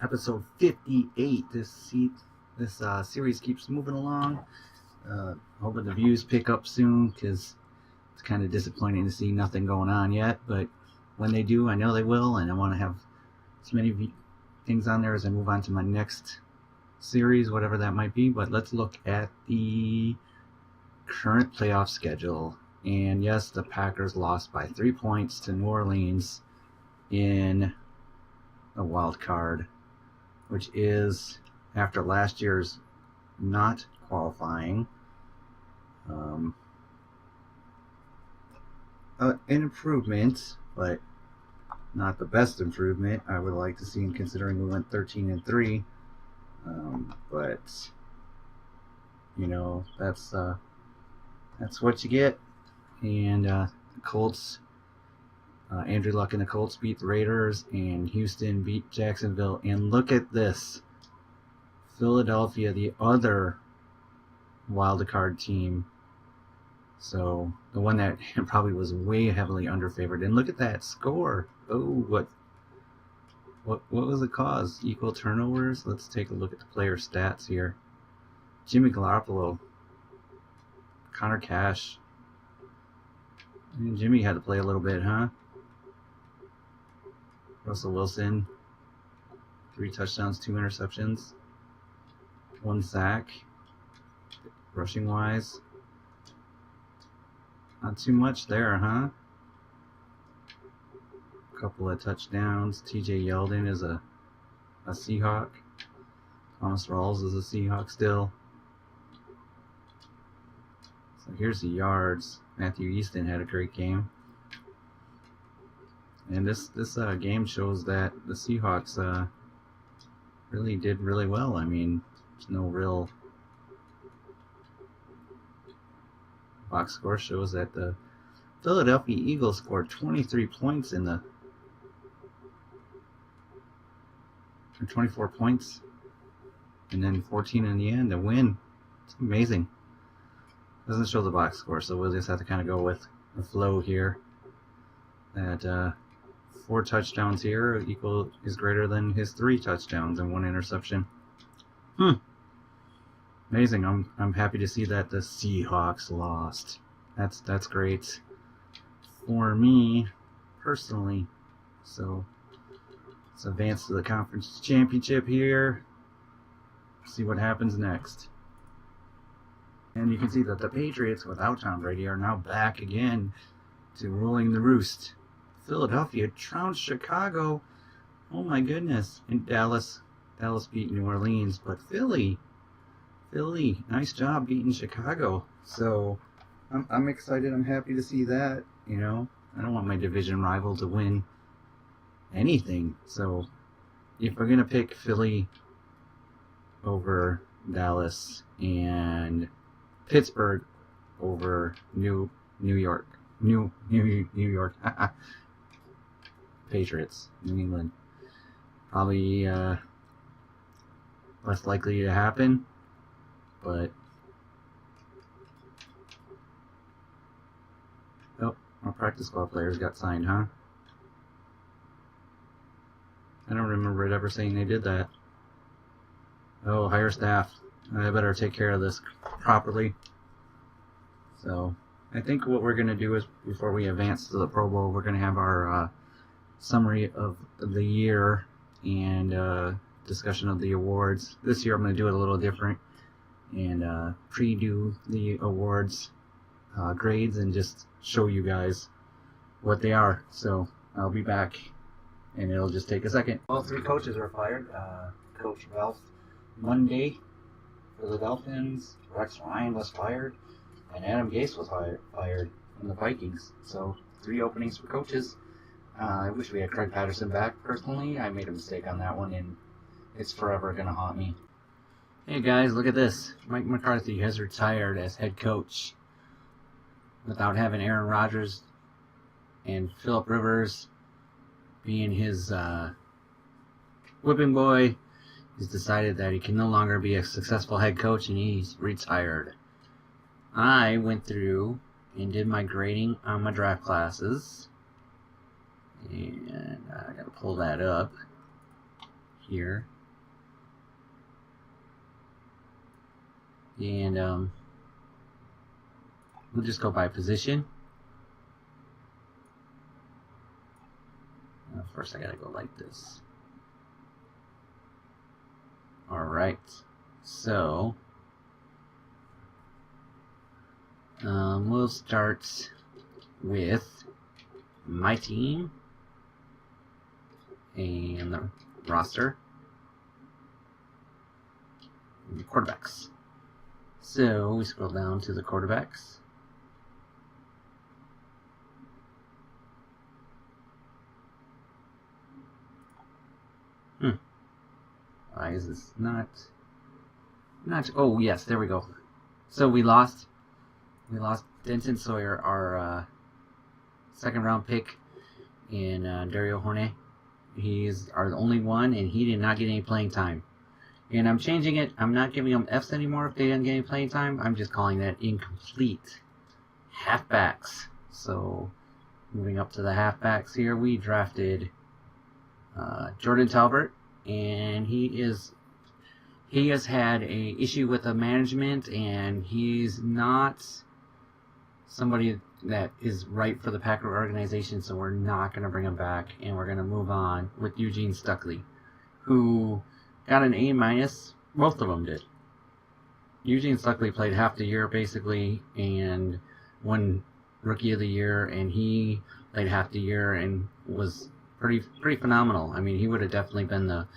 Episode 58. This series keeps moving along. Hoping the views pick up soon, because it's kind of disappointing to see nothing going on yet. But when they do, I know they will, and I want to have as many things on there as I move on to my next series, whatever that might be. But let's look at the current playoff schedule. And yes, the Packers lost by 3 points to New Orleans in a wild card, which is after last year's not qualifying. An improvement, but not the best improvement I would like to see, considering we went 13-3. But you know, that's what you get. And the Colts, Andrew Luck and the Colts beat the Raiders, and Houston beat Jacksonville. And look at this, Philadelphia, the other wild card team, so the one that probably was way heavily underfavored. And look at that score. Oh, what was the cause? Equal turnovers. Let's take a look at the player stats here. Jimmy Garoppolo, Connor Cash. And Jimmy had to play a little bit, huh? Russell Wilson, 3 touchdowns, 2 interceptions, 1 sack. Rushing wise, not too much there, huh? A couple of touchdowns. TJ Yeldon is a Seahawk. Thomas Rawls is a Seahawk still. So here's the yards. Matthew Easton had a great game. And this game shows that the Seahawks really did really well. I mean, there's no real box score shows that the Philadelphia Eagles scored 23 points in the 24 points, and then 14 in the end to win. It's amazing. Doesn't show the box score, so we'll just have to kind of go with the flow here. That 4 touchdowns here is greater than his 3 touchdowns and 1 interception. Amazing. I'm happy to see that the Seahawks lost. That's great for me personally. So let's advance to the conference championship here. See what happens next. And you can see that the Patriots, without Tom Brady, are now back again to ruling the roost. Philadelphia trounced Chicago. Oh my goodness. And Dallas beat New Orleans, but Philly, nice job beating Chicago. So I'm excited. I'm happy to see that. You know, I don't want my division rival to win anything. So if we're gonna pick Philly over Dallas and Pittsburgh over New York, Patriots, New England, probably less likely to happen. But oh, our practice squad players got signed, huh? I don't remember it ever saying they did that. Oh, hire staff. I better take care of this properly. So I think what we're going to do is, before we advance to the Pro Bowl, we're going to have our summary of the year and discussion of the awards. This year I'm going to do it a little different and pre-do the awards grades and just show you guys what they are. So I'll be back, and it'll just take a second. All 3 coaches were fired. Coach Ralph Monday for the Dolphins, Rex Ryan was fired, and Adam Gase was fired from the Vikings. So 3 openings for coaches. I wish we had Craig Patterson back. Personally, I made a mistake on that one, and it's forever going to haunt me. Hey guys, look at this. Mike McCarthy has retired as head coach without having Aaron Rodgers and Phillip Rivers being his whipping boy. He's decided that he can no longer be a successful head coach, and he's retired. I went through and did my grading on my draft classes, and I gotta pull that up. here. And we'll just go by position. First I gotta go like this. Alright, so we'll start with my team and the roster and the quarterbacks. So we scroll down to the quarterbacks. Why is this not? Oh yes, there we go. So we lost Denton Sawyer, our second round pick, in Dario Horne. He's our only one, and he did not get any playing time. And I'm changing it. I'm not giving them Fs anymore if they didn't get any playing time. I'm just calling that incomplete halfbacks. So moving up to the halfbacks here, we drafted Jordan Talbert, and he has had a issue with the management, and he's not somebody that is right for the Packer organization, so we're not going to bring him back, and we're going to move on with Eugene Stuckley, who got an A-. Both of them did. Eugene Stuckley played half the year basically and won Rookie of the Year, and he played half the year and was pretty phenomenal. I mean, he would have definitely been the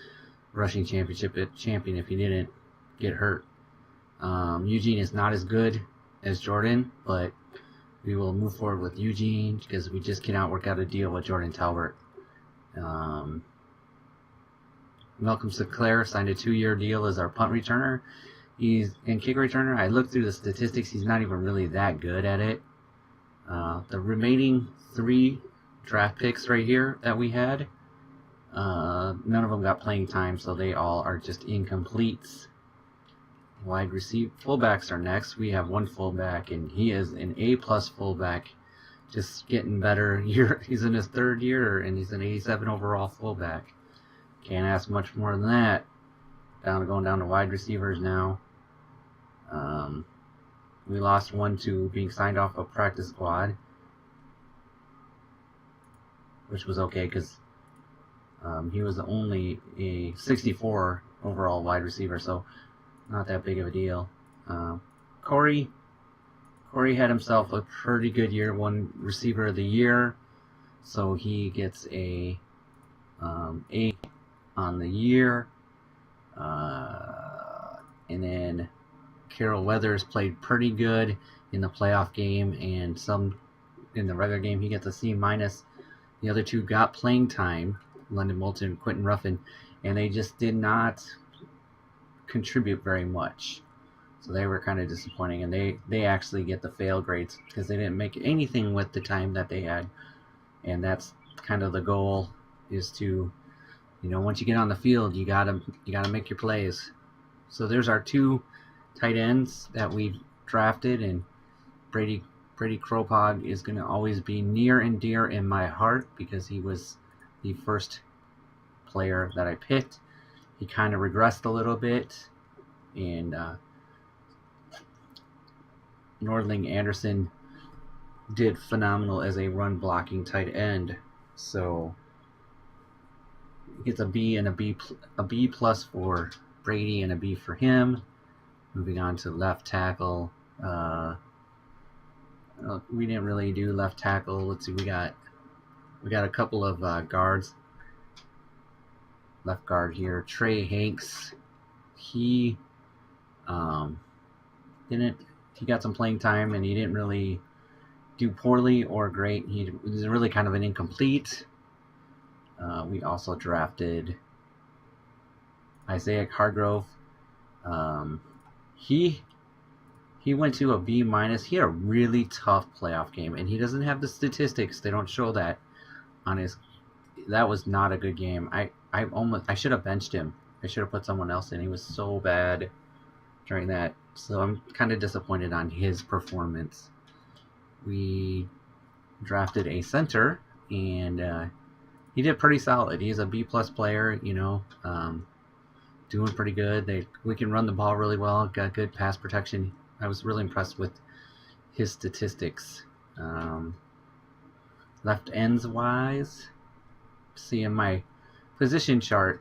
rushing champion if he didn't get hurt. Eugene is not as good as Jordan, but we will move forward with Eugene because we just cannot work out a deal with Jordan Talbert. Malcolm Sinclair signed a 2-year deal as our punt returner. He's in kick returner. I looked through the statistics. He's not even really that good at it. The remaining 3 draft picks right here that we had, none of them got playing time, so they all are just incompletes. Wide receiver fullbacks are next. We have one fullback, and he is an A+ fullback, just getting better. He's in his 3rd year, and he's an 87 overall fullback. Can't ask much more than that. Going down to wide receivers now. We lost one to being signed off a practice squad, which was okay because he was only a 64 overall wide receiver, so not that big of a deal. Corey had himself a pretty good year, won receiver of the year, so he gets a A on the year. And then Carol Weathers played pretty good in the playoff game, and some in the regular game he gets a C-. The other 2 got playing time, London Moulton and Quentin Ruffin, and they just did not contribute very much. So they were kind of disappointing, and they actually get the fail grades because they didn't make anything with the time that they had. And that's kind of the goal, is to, once you get on the field, you gotta make your plays. So there's our 2 tight ends that we've drafted, and Brady Kropog is going to always be near and dear in my heart because he was the first player that I picked. He kind of regressed a little bit, and Nordling Anderson did phenomenal as a run blocking tight end. So he gets a B and a B+ for Brady and a B for him. Moving on to left tackle. We didn't really do left tackle. Let's see, we got a couple of guards. Left guard here, Trey Hanks. He got some playing time, and he didn't really do poorly or great. He was really kind of an incomplete. We also drafted Isaiah Hargrove. He went to a B-. He had a really tough playoff game, and he doesn't have the statistics. They don't show that on his. That was not a good game. I should have benched him. I should have put someone else in. He was so bad during that. So I'm kind of disappointed on his performance. We drafted a center, and he did pretty solid. He's a B-plus player, you know, doing pretty good. We can run the ball really well. Got good pass protection. I was really impressed with his statistics. Left ends wise, see in my position chart,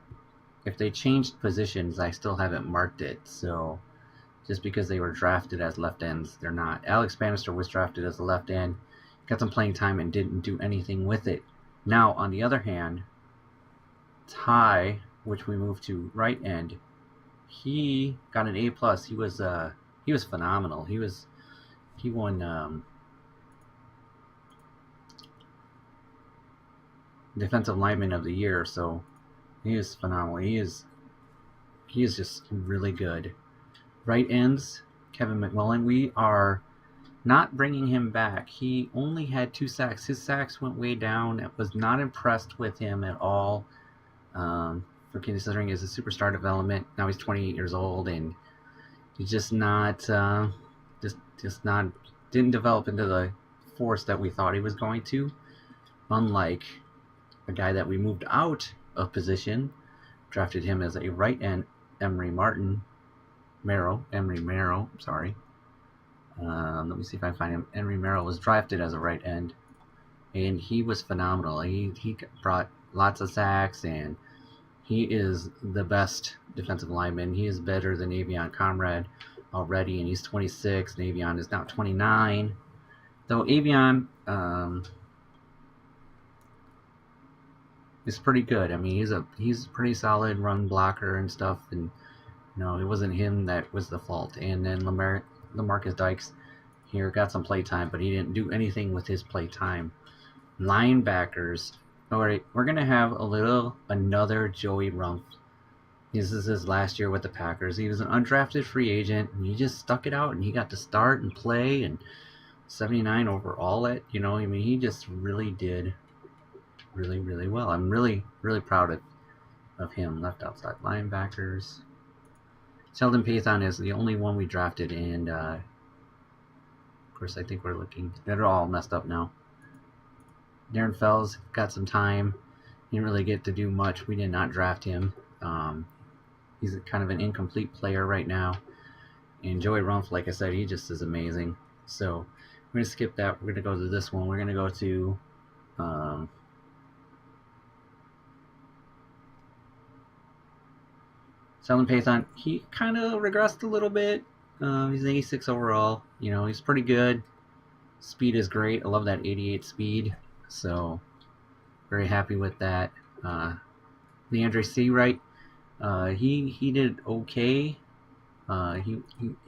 if they changed positions, I still haven't marked it. So just because they were drafted as left ends, they're not. Alex Bannister was drafted as a left end, got some playing time and didn't do anything with it. Now, on the other hand, Ty, which we moved to right end, he got an A+. He was phenomenal. He won Defensive Lineman of the Year, so he is phenomenal. He is just really good. Right ends, Kevin McMullen, we are not bringing him back. He only had 2 sacks. His sacks went way down. I was not impressed with him at all. For considering his superstar development. Now he's 28 years old, and he's just not, didn't develop into the force that we thought he was going to. Unlike a guy that we moved out of position, drafted him as a right end, Emery Merrow. Sorry. Let me see if I find him. Emery Merrow was drafted as a right end, and he was phenomenal. He brought lots of sacks, and he is the best defensive lineman. He is better than Avion Conrad already, and he's 26, and Avion is now 29. Though Avion is pretty good. I mean, he's a pretty solid run blocker and stuff, and you know, it wasn't him that was the fault. And then Lamarcus Dykes here got some play time, but he didn't do anything with his play time. Linebackers. All right, we're going to have another Joey Rumpf. This is his last year with the Packers. He was an undrafted free agent, and he just stuck it out, and he got to start and play, and 79 overall. He just really did really, really well. I'm really, really proud of him. Left outside linebackers. Sheldon Pathon is the only one we drafted, and of course I think we're looking. They're all messed up now. Darren Fells got some time. He didn't really get to do much. We did not draft him. He's kind of an incomplete player right now. And Joey Rumpf, like I said, he just is amazing. So we're going to skip that. We're going to go to this one. We're going to go to Sheldon Pathon. He kind of regressed a little bit. He's an 86 overall. You know, he's pretty good. Speed is great. I love that 88 speed. So very happy with that. Leandre Seawright, he did okay.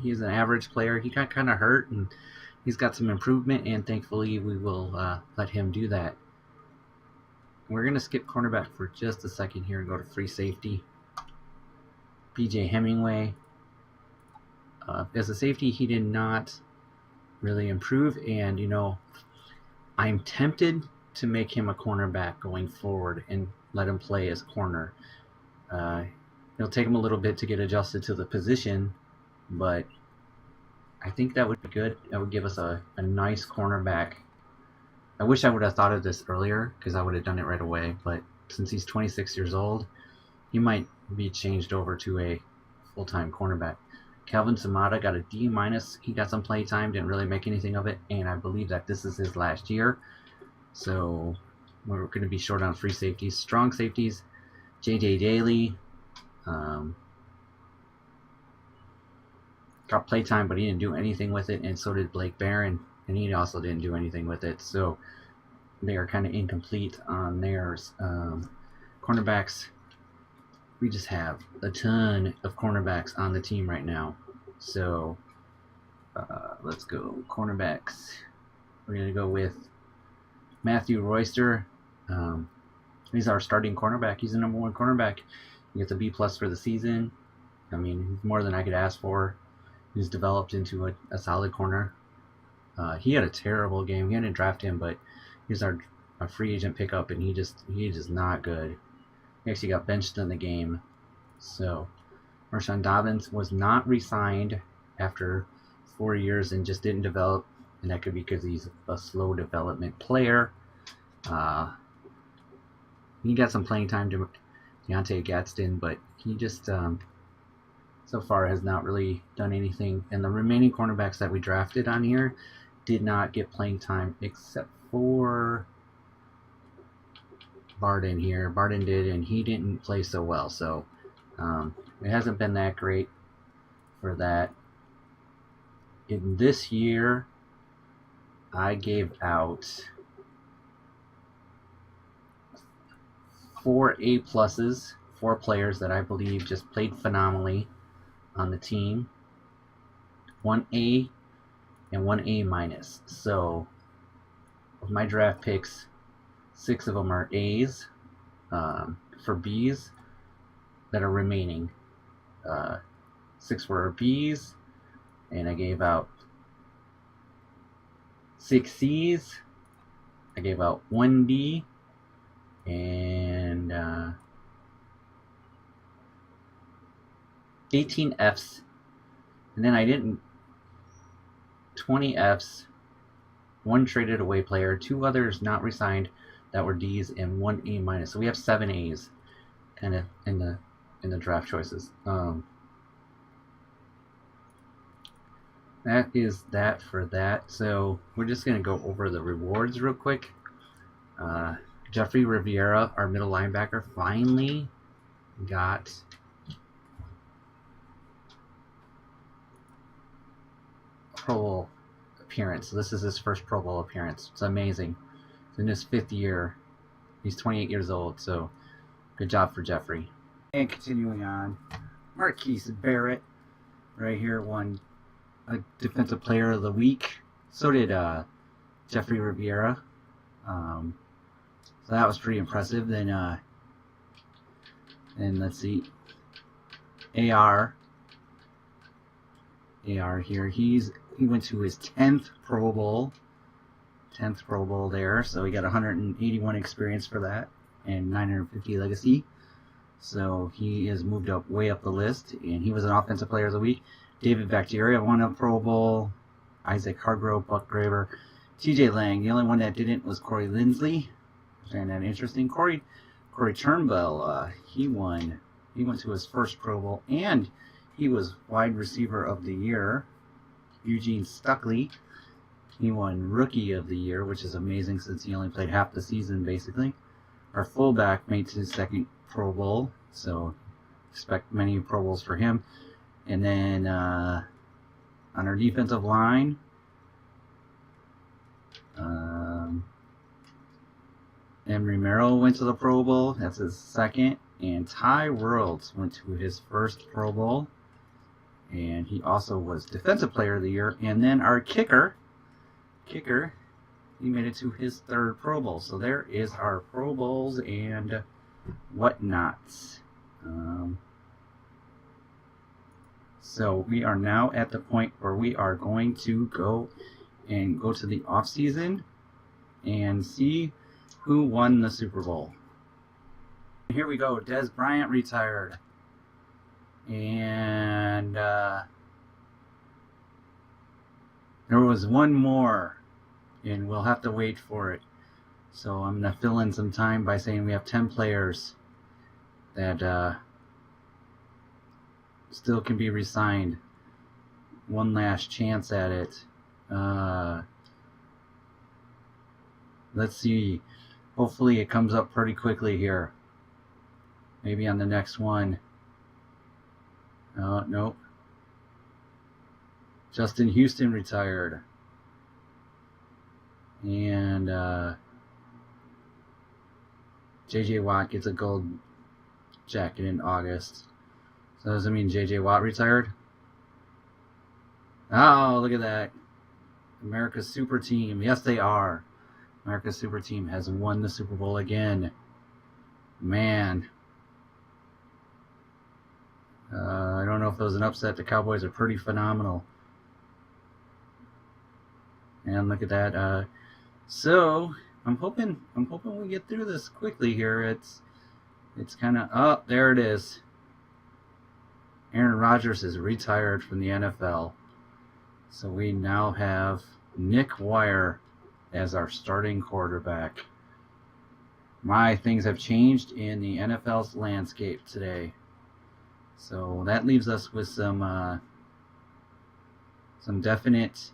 He's an average player. He got kind of hurt, and he's got some improvement, and thankfully we will let him do that. We're going to skip cornerback for just a second here and go to free safety. BJ Hemingway. As a safety, he did not really improve, and, you know, I'm tempted to make him a cornerback going forward and let him play as corner. It'll take him a little bit to get adjusted to the position, but I think that would be good. That would give us a nice cornerback. I wish I would have thought of this earlier, because I would have done it right away, but since he's 26 years old, he might be changed over to a full-time cornerback. Calvin Samata got a D-. He got some play time, didn't really make anything of it, and I believe that this is his last year. So we're going to be short on free safeties. Strong safeties, J.J. Daly. Got play time, but he didn't do anything with it, and so did Blake Barron, and he also didn't do anything with it. So they are kind of incomplete on theirs. Cornerbacks. We just have a ton of cornerbacks on the team right now. So let's go cornerbacks. We're going to go with Matthew Royster. He's our starting cornerback. He's the number 1 cornerback. He gets a B+ for the season. I mean, he's more than I could ask for. He's developed into a solid corner. He had a terrible game. We didn't draft him, but he's our free agent pickup, and he just not good. He actually got benched in the game. So Marshawn Dobbins was not re-signed after 4 years and just didn't develop, and that could be because he's a slow development player. He got some playing time to Deontay Gadsden, but he just so far has not really done anything. And the remaining cornerbacks that we drafted on here did not get playing time except for Barden here. Barden did, and he didn't play so well. So it hasn't been that great for that. In this year, I gave out 4 A+, 4 players that I believe just played phenomenally on the team. 1 A and 1 A-. So, of my draft picks, 6 of them are A's. For B's that are remaining, 6 were B's, and I gave out 6 C's. I gave out 1 D, and 18 F's, and then I didn't 20 F's, 1 traded away player, 2 others not resigned that were D's, and 1 A-. So we have 7 A's kind of in the draft choices. That is that for that. So we're just going to go over the rewards real quick. Jeffrey Riviera, our middle linebacker, finally got a Pro Bowl appearance. So this is his first Pro Bowl appearance. It's amazing. It's in his 5th year. He's 28 years old, so good job for Jeffrey. And continuing on, Marquise Barrett right here won a Defensive Player of the Week. So did Jeffrey Riviera. So that was pretty impressive. Then, and let's see, AR here. He went to his 10th Pro Bowl. 10th Pro Bowl there. So he got 181 experience for that and 950 legacy. So he has moved up way up the list, and he was an Offensive Player of the Week. David Bakhtiari won a Pro Bowl. Isaac Hargrove, Buck Graver, TJ Lang. The only one that didn't was Corey Lindsley. And that interesting. Corey Turnbull, he won. He went to his first Pro Bowl, and he was wide receiver of the year. Eugene Stuckley, he won Rookie of the Year, which is amazing since he only played half the season, basically. Our fullback made his 2nd Pro Bowl, so expect many Pro Bowls for him. And then on our defensive line, Emery Merrill went to the Pro Bowl. That's his 2nd. And Ty Worlds went to his 1st Pro Bowl. And he also was Defensive Player of the Year. And then our kicker, he made it to his 3rd Pro Bowl. So there is our Pro Bowls and whatnots. So we are now at the point where we are going to go to the off season and see who won the Super Bowl. Here we go. Dez Bryant retired. And there was one more, and we'll have to wait for it. So I'm going to fill in some time by saying we have 10 players that still can be re-signed. One last chance at it. Let's see. Hopefully it comes up pretty quickly here. Maybe on the next one. Nope. Justin Houston retired. And J.J. Watt gets a gold jacket in August. So does that mean J.J. Watt retired? Oh, look at that. America's Super Team. Yes, they are. America's Super Team has won the Super Bowl again. Man. I don't know if it was an upset. The Cowboys are pretty phenomenal. And look at that. So I'm hoping we get through this quickly here. It's kind of, oh, there it is. Aaron Rodgers is retired from the NFL. So we now have Nick Wire as our starting quarterback. My things have changed in the NFL's landscape today. So that leaves us with some definite...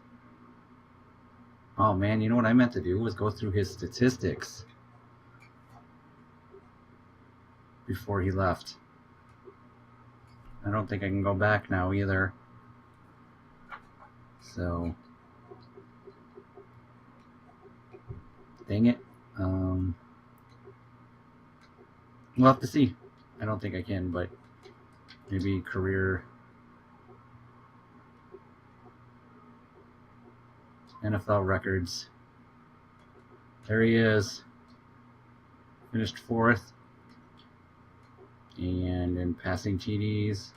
Oh man, you know what I meant to do was go through his statistics before he left. I don't think I can go back now either. So, dang it. We'll have to see. I don't think I can, but maybe career NFL records. There he is. Finished 4th. And in passing TDs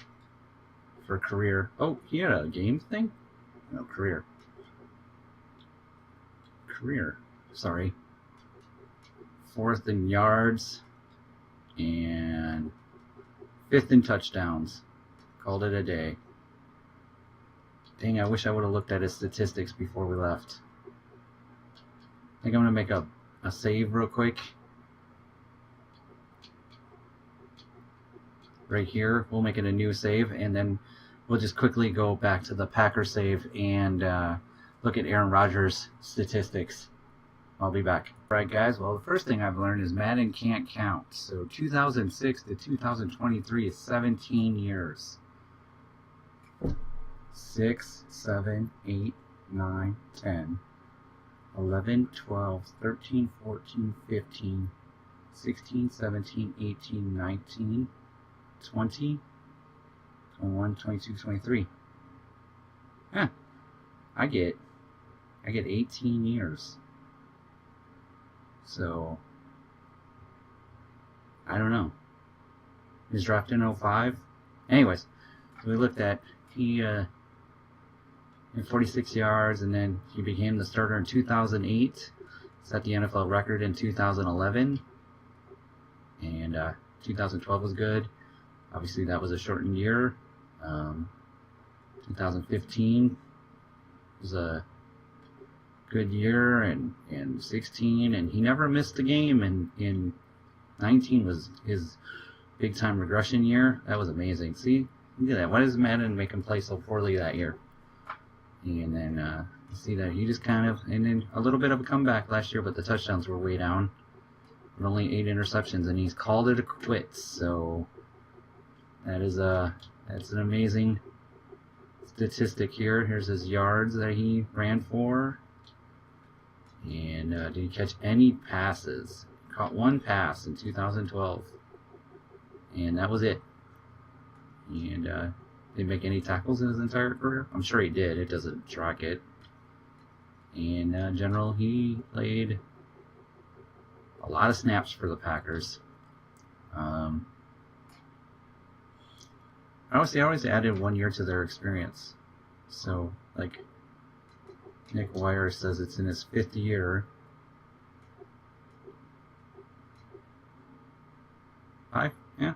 for career. Oh, he had a game thing? No, career. Sorry. 4th in yards and 5th in touchdowns. Called it a day. Dang, I wish I would have looked at his statistics before we left. I think I'm going to make a save real quick. Right here, we'll make it a new save, and then we'll just quickly go back to the Packers save and look at Aaron Rodgers' statistics. I'll be back. Alright guys, well the first thing I've learned is Madden can't count. So 2006 to 2023 is 17 years. 6, 7, 8, 9, 10, 11, 12, 13, 14, 15, 16, 17, 18, 19, 20, 21, 22, 23. Huh. I get 18 years. So, I don't know. He was drafted in 05. Anyways, so we looked at, he had 46 yards, and then he became the starter in 2008. Set the NFL record in 2011. And 2012 was good. Obviously, that was a shortened year. 2015 was a good year, and 16, and he never missed a game. And in 19 was his big time regression year. That was amazing. See, look at that. Why does Madden make him play so poorly that year? And then see that he just kind of, and then a little bit of a comeback last year, but the touchdowns were way down. With only 8 interceptions, and he's called it a quits. So that's an amazing statistic here. Here's his yards that he ran for. And did he catch any passes? Caught 1 pass in 2012. And that was it. And did he make any tackles in his entire career? I'm sure he did. It doesn't track it. And in general, he played a lot of snaps for the Packers. I always added 1 year to their experience. So, like, Nick Wire says it's in his 5th year. 5? Yeah.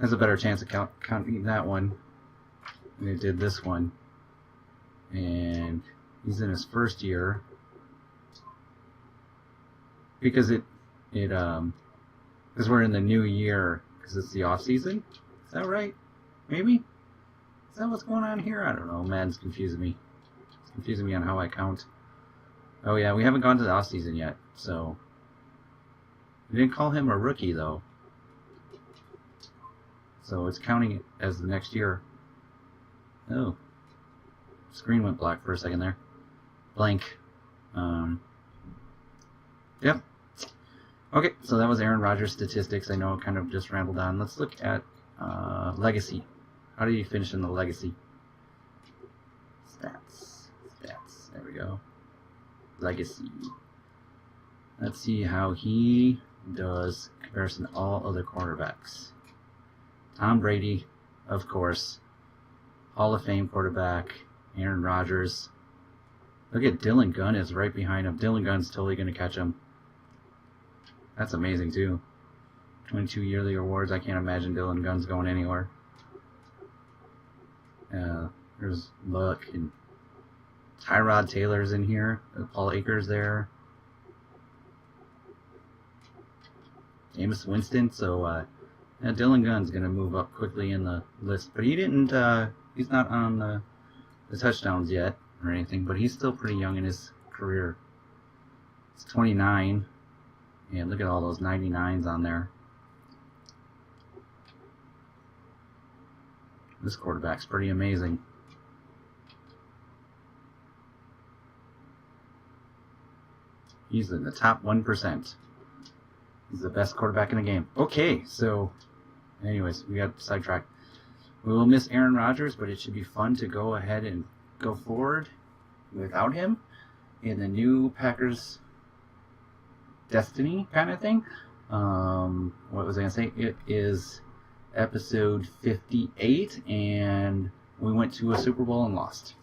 Has a better chance of counting that one than it did this one. And he's in his 1st year. Because because we're in the new year, because it's the off season. Is that right? Maybe? Is that what's going on here? I don't know. Madden's confusing me. It's confusing me on how I count. Oh yeah, we haven't gone to the off season yet, so we didn't call him a rookie though. So it's counting it as the next year. Oh. Screen went black for a second there. Blank. Yep. Okay, so that was Aaron Rodgers' statistics. I know I kind of just rambled on. Let's look at legacy. How did he finish in the legacy? Stats. There we go. Legacy. Let's see how he does in comparison to all other quarterbacks. Tom Brady, of course. Hall of Fame quarterback. Aaron Rodgers. Look at Dylan Gunn is right behind him. Dylan Gunn's totally going to catch him. That's amazing too. 22 yearly awards. I can't imagine Dylan Gunn's going anywhere. There's Luck and Tyrod Taylor's in here. Paul Akers there. Jameis Winston. So yeah, Dylan Gunn's going to move up quickly in the list. But he didn't, he's not on the touchdowns yet or anything, but he's still pretty young in his career. He's 29. And look at all those 99s on there. This quarterback's pretty amazing. He's in the top 1%. He's the best quarterback in the game. Okay, so anyways, we got sidetracked. We will miss Aaron Rodgers, but it should be fun to go ahead and go forward without him in the new Packers destiny kind of thing. What was I going to say? It is episode 58, and we went to a Super Bowl and lost.